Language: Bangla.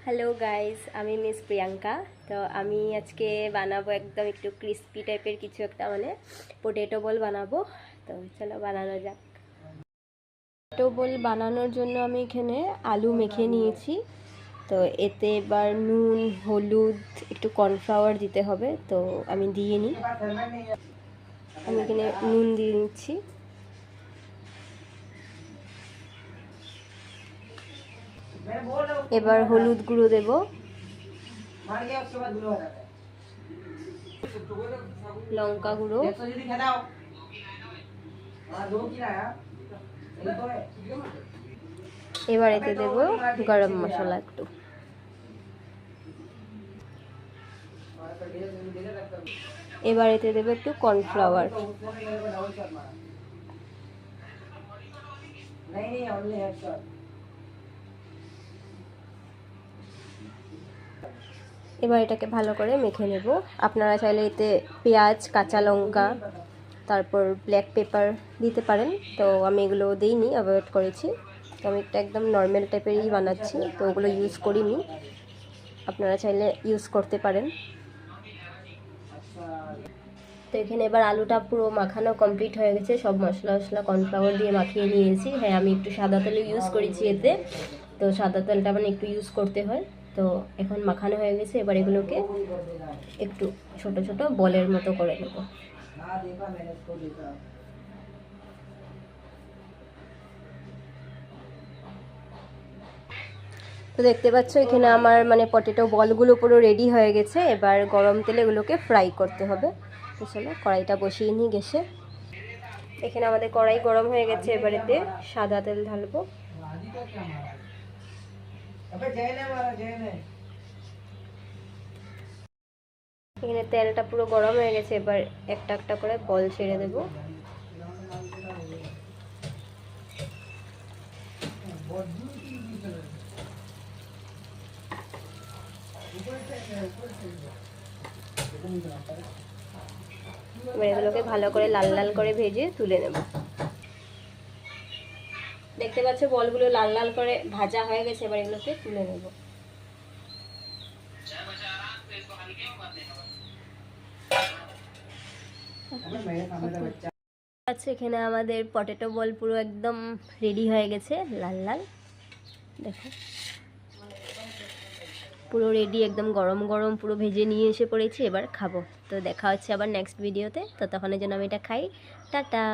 হ্যালো গাইস, আমি মিস প্রিয়াঙ্কা। তো আমি আজকে বানাবো একদম একটু ক্রিস্পি টাইপের কিছু একটা, মানে পোটেটো বল বানাবো। তো চলো বানানো যাক। পোটেটো বল বানানোর জন্য আমি এখানে আলু মেখে নিয়েছি। তো এতে এবার নুন, হলুদ, একটু কর্নফ্লাওয়ার দিতে হবে। তো আমি দিয়ে নিই। আমি এখানে নুন দিয়ে নিচ্ছি। এবার হলুদ গুঁড়ো দেব, লঙ্কা গুঁড়ো, এবার এতে দেব গরম মশলা একটু, এবার এতে দেব একটু কর্নফ্লাওয়ার, এবার এটাকে ভালো করে মেখে নেব। আপনারা চাইলে এতে পেঁয়াজ, কাঁচা লঙ্কা, তারপর ব্ল্যাক পেপার দিতে পারেন। তো আমি এগুলো দিইনি, অ্যাভয়েড করেছি। তো আমি একটা একদম নর্মাল টাইপেরই বানাচ্ছি, তো ওগুলো ইউজ করিনি। আপনারা চাইলে ইউজ করতে পারেন। তো এখানে এবার আলুটা পুরো মাখানো কমপ্লিট হয়ে গেছে। সব মশলা কর্নফ্লাওয়ার দিয়ে মাখিয়ে নিয়েছি। হ্যাঁ, আমি একটু সাদা তেল ইউজ করেছি এতে। তো সাদা তেলটা মানে একটু ইউজ করতে হয়। তো এখন মাখানো হয়ে গেছে। এবার এগুলোকে একটু ছোট ছোট বলের মতো করে নেব। তো দেখতে পাচ্ছ এখানে আমার মানে পটেটো বলগুলো পুরো রেডি হয়ে গেছে। এবার গরম তেলে এগুলোকে ফ্রাই করতে হবে। তো চলো কড়াইটা বসিয়ে নিই গ্যাসে। এখানে আমাদের কড়াই গরম হয়ে গেছে। এবার এতে সাদা তেল ঢালবো। এখানে তেলটা পুরো গরম হয়ে গেছে। এবার একটা একটা করে বল ছেড়ে দেব। এবার এগুলোকে ভালো করে লাল লাল করে ভেজে তুলে নেব। দেখতে পাচ্ছ বলগুলো লাল লাল করে ভাজা হয়ে গেছে। এবার এগুলোকে তুলে নেব। আচ্ছা, এখানে আমাদের পটেটো বল পুরো একদম রেডি হয়ে গেছে, লাল লাল। দেখো পুরো রেডি, একদম গরম গরম পুরো ভেজে নিয়ে এসে পড়েছি। এবার খাবো। তো দেখা হচ্ছে আবার নেক্সট ভিডিওতে। তো তখনের জন্য আমি এটা খাই। টাটা।